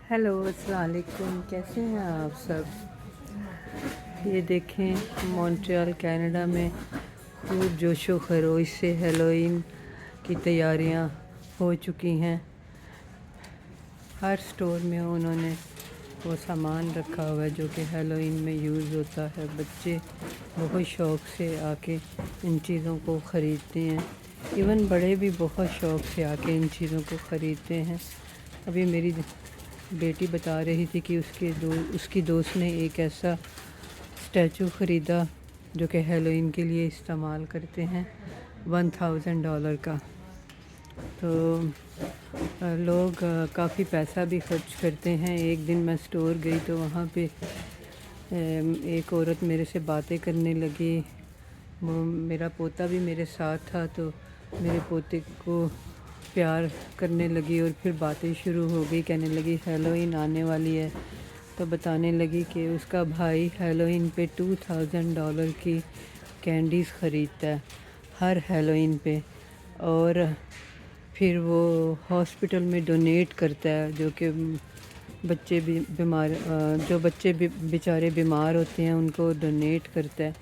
Hello अस्सलाम वालेकुम, कैसे हैं आप सब। ये देखें, मॉन्ट्रियल कनाडा में खूब जोशो खरोश से हेलोइन की तैयारियां हो चुकी हैं। हर स्टोर में उन्होंने वो सामान रखा हुआ है जो कि हेलोइन में यूज़ होता है। बच्चे बहुत शौक़ से आके इन चीज़ों को ख़रीदते हैं। इवन बड़े भी बहुत शौक़ से आके इन चीज़ों को ख़रीदते हैं। अभी मेरी बेटी बता रही थी कि उसकी दोस्त ने एक ऐसा स्टैचू ख़रीदा जो कि हेलोइन के लिए इस्तेमाल करते हैं, $1000 का। तो लोग काफ़ी पैसा भी खर्च करते हैं। एक दिन मैं स्टोर गई तो वहाँ पे एक औरत मेरे से बातें करने लगी। वो मेरा पोता भी मेरे साथ था तो मेरे पोते को प्यार करने लगी और फिर बातें शुरू हो गई। कहने लगी हेलोइन आने वाली है, तो बताने लगी कि उसका भाई हेलोइन पे $2000 की कैंडीज़ ख़रीदता है हर हेलोइन पे, और फिर वो हॉस्पिटल में डोनेट करता है। जो कि बच्चे भी बीमार जो बच्चे भी बेचारे बीमार होते हैं उनको डोनेट करता है।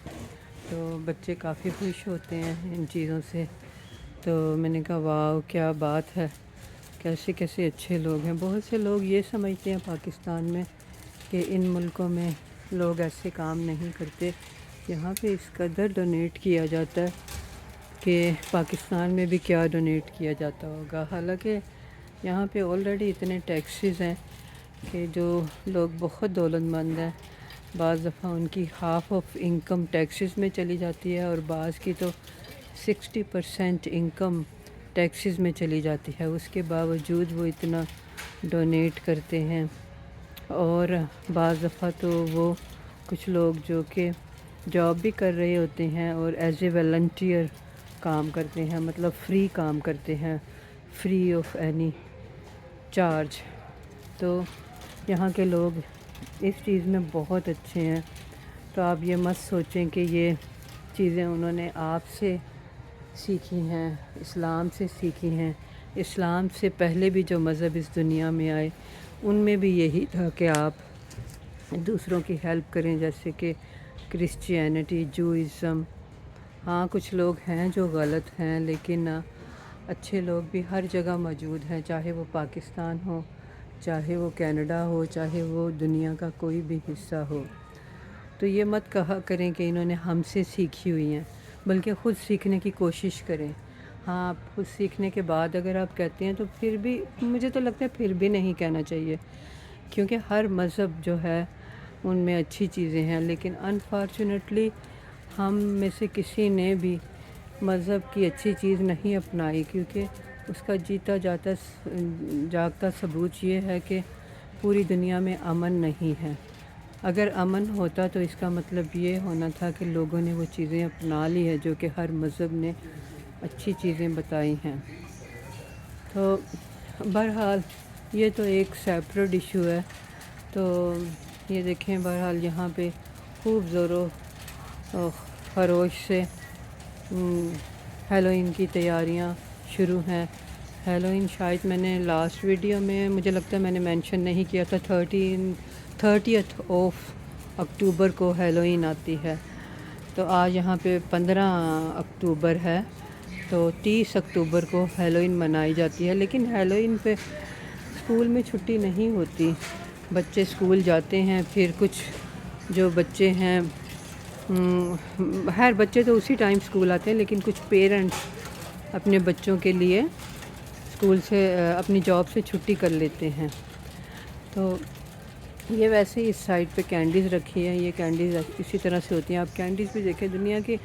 तो बच्चे काफ़ी खुश होते हैं इन चीज़ों से। तो मैंने कहा वाह क्या बात है, कैसे कैसे अच्छे लोग हैं। बहुत से लोग ये समझते हैं पाकिस्तान में कि इन मुल्कों में लोग ऐसे काम नहीं करते। यहाँ पे इस कदर डोनेट किया जाता है कि पाकिस्तान में भी क्या डोनेट किया जाता होगा। हालांकि यहाँ पे ऑलरेडी इतने टैक्सेस हैं कि जो लोग बहुत दौलतमंद हैं, बाज़ दफ़ा उनकी हाफ़ ऑफ इनकम टैक्सेस में चली जाती है और बाज़ की तो 60% इनकम टैक्सेस में चली जाती है। उसके बावजूद वो इतना डोनेट करते हैं। और बाज़ दफ़ा तो वो कुछ लोग जो कि जॉब भी कर रहे होते हैं और एज ए वॉलंटियर काम करते हैं, मतलब फ्री काम करते हैं, फ्री ऑफ एनी चार्ज। तो यहाँ के लोग इस चीज़ में बहुत अच्छे हैं। तो आप ये मत सोचें कि ये चीज़ें उन्होंने आपसे सीखी हैं, इस्लाम से सीखी हैं। इस्लाम से पहले भी जो मज़हब इस दुनिया में आए उनमें भी यही था कि आप दूसरों की हेल्प करें, जैसे कि क्रिश्चियनिटी, जूइज़म। हाँ, कुछ लोग हैं जो गलत हैं, लेकिन अच्छे लोग भी हर जगह मौजूद हैं, चाहे वो पाकिस्तान हो, चाहे वो कनाडा हो, चाहे वो दुनिया का कोई भी हिस्सा हो। तो ये मत कहा करें कि इन्होंने हमसे सीखी हुई हैं, बल्कि ख़ुद सीखने की कोशिश करें। हाँ, आप खुद सीखने के बाद अगर आप कहते हैं तो फिर भी मुझे तो लगता है फिर भी नहीं कहना चाहिए, क्योंकि हर मज़हब जो है उनमें अच्छी चीज़ें हैं। लेकिन अनफॉर्चुनेटली हम में से किसी ने भी मज़हब की अच्छी चीज़ नहीं अपनाई, क्योंकि उसका जीता जागता सबूत ये है कि पूरी दुनिया में अमन नहीं है। अगर अमन होता तो इसका मतलब ये होना था कि लोगों ने वो चीज़ें अपना ली है जो कि हर मज़हब ने अच्छी चीज़ें बताई हैं। तो बहरहाल ये तो एक सेपरेट इशू है। तो ये देखें, बहरहाल यहाँ पे खूब ज़ोरों खरोश से हेलोइन की तैयारियाँ शुरू हैं। हेलोइन शायद मैंने लास्ट वीडियो में मुझे लगता है मैंने मेंशन नहीं किया था। 30th ऑफ अक्टूबर को हेलोइन आती है। तो आज यहाँ पे 15 अक्टूबर है, तो 30 अक्टूबर को हेलोइन मनाई जाती है। लेकिन हेलोइन पे स्कूल में छुट्टी नहीं होती, बच्चे स्कूल जाते हैं। फिर कुछ जो बच्चे हैं, हर बच्चे तो उसी टाइम स्कूल आते हैं, लेकिन कुछ पेरेंट्स अपने बच्चों के लिए स्कूल से अपनी जॉब से छुट्टी कर लेते हैं। तो ये वैसे ही इस साइड पे कैंडीज़ रखी है। ये कैंडीज़ इसी तरह से होती हैं। आप कैंडीज़ भी देखें, दुनिया के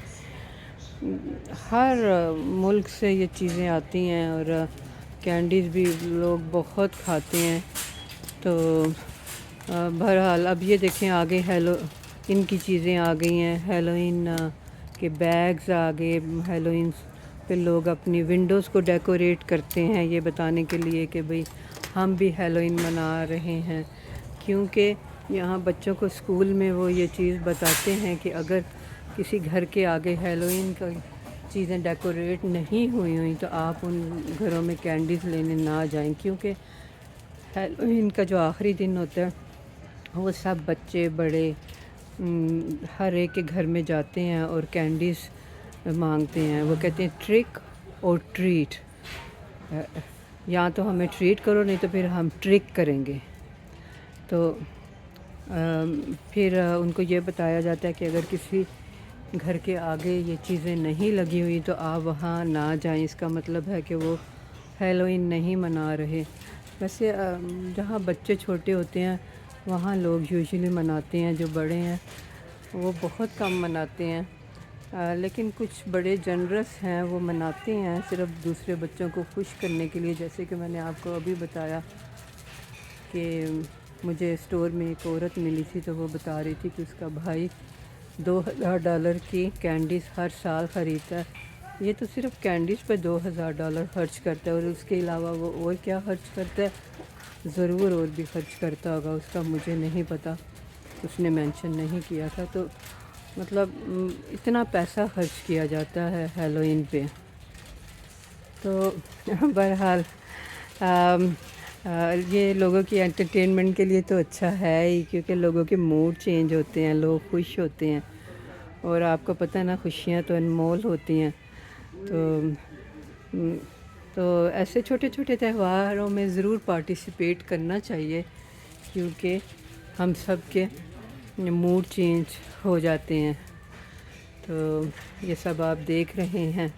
हर मुल्क से ये चीज़ें आती हैं और कैंडीज़ भी लोग बहुत खाते हैं। तो बहरहाल अब ये देखें आगे इनकी चीज़ें आ गई हैं। हेलोइन के बैग्स आ गए। हेलोइन पे लोग अपनी विंडोज़ को डेकोरेट करते हैं, ये बताने के लिए कि भाई हम भी हेलोइन मना रहे हैं। क्योंकि यहाँ बच्चों को स्कूल में वो ये चीज़ बताते हैं कि अगर किसी घर के आगे हेलोइन का चीज़ें डेकोरेट नहीं हुई तो आप उन घरों में कैंडीज़ लेने ना जाएं, क्योंकि ہیلوئین کا جو آخری دن ہوتا ہے وہ سب بچے بڑے ہر ایک کے گھر میں جاتے ہیں اور کینڈیز مانگتے ہیں. وہ کہتے ہیں ٹرک اور ٹریٹ، یا تو ہمیں ٹریٹ کرو نہیں تو پھر ہم ٹرک کریں گے. تو پھر ان کو یہ بتایا جاتا ہے کہ اگر کسی گھر کے آگے یہ چیزیں نہیں لگی ہوئی تو آپ وہاں نہ جائیں. اس کا مطلب ہے کہ وہ ہیلوئین نہیں منا رہے. ویسے جہاں بچے چھوٹے ہوتے ہیں وہاں لوگ یوزلی مناتے ہیں، جو بڑے ہیں وہ بہت کم مناتے ہیں. لیکن کچھ بڑے جنرس ہیں وہ مناتے ہیں صرف دوسرے بچوں کو خوش کرنے کے لیے. جیسے کہ میں نے آپ کو ابھی بتایا کہ مجھے اسٹور میں ایک عورت ملی تھی تو وہ بتا رہی تھی کہ اس کا بھائی $2000 کی کینڈیز ہر سال خریدتا ہے. یہ تو صرف کینڈیز پہ $2000 خرچ کرتا ہے، اور اس کے علاوہ وہ اور کیا خرچ کرتا ہے، ضرور اور بھی خرچ کرتا ہوگا. اس کا مجھے نہیں پتہ، اس نے مینشن نہیں کیا تھا. تو مطلب اتنا پیسہ خرچ کیا جاتا ہے ہیلوئین پہ. تو بہرحال یہ لوگوں کی انٹرٹینمنٹ کے لیے تو اچھا ہے ہی، کیونکہ لوگوں کے موڈ چینج ہوتے ہیں، لوگ خوش ہوتے ہیں. اور آپ کو پتہ نا خوشیاں تو انمول ہوتی ہیں. تو ایسے چھوٹے چھوٹے تہواروں میں ضرور پارٹیسپیٹ کرنا چاہیے، کیونکہ ہم سب کے موڈ چینج ہو جاتے ہیں. تو یہ سب آپ دیکھ رہے ہیں.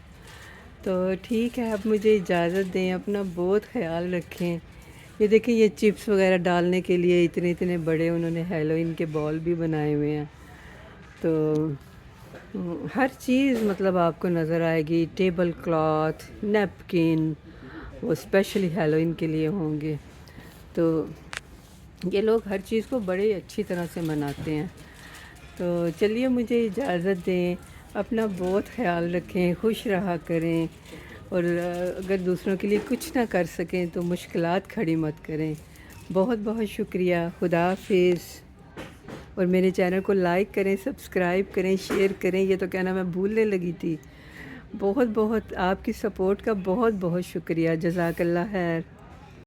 تو ٹھیک ہے، اب مجھے اجازت دیں، اپنا بہت خیال رکھیں. یہ دیکھیں، یہ چپس وغیرہ ڈالنے کے لیے اتنے اتنے بڑے انہوں نے ہیلوئین کے بال بھی بنائے ہوئے ہیں. تو ہر چیز مطلب آپ کو نظر آئے گی. ٹیبل کلاتھ، نیپکن، وہ اسپیشلی ہیلوئین کے لیے ہوں گے. تو یہ لوگ ہر چیز کو بڑے اچھی طرح سے مناتے ہیں. تو چلیے مجھے اجازت دیں، اپنا بہت خیال رکھیں، خوش رہا کریں، اور اگر دوسروں کے لیے کچھ نہ کر سکیں تو مشکلات کھڑی مت کریں. بہت بہت شکریہ. خدا حافظ. اور میرے چینل کو لائک کریں، سبسکرائب کریں، شیئر کریں. یہ تو کہنا میں بھولنے لگی تھی. بہت بہت آپ کی سپورٹ کا بہت بہت شکریہ. جزاک اللہ خیر.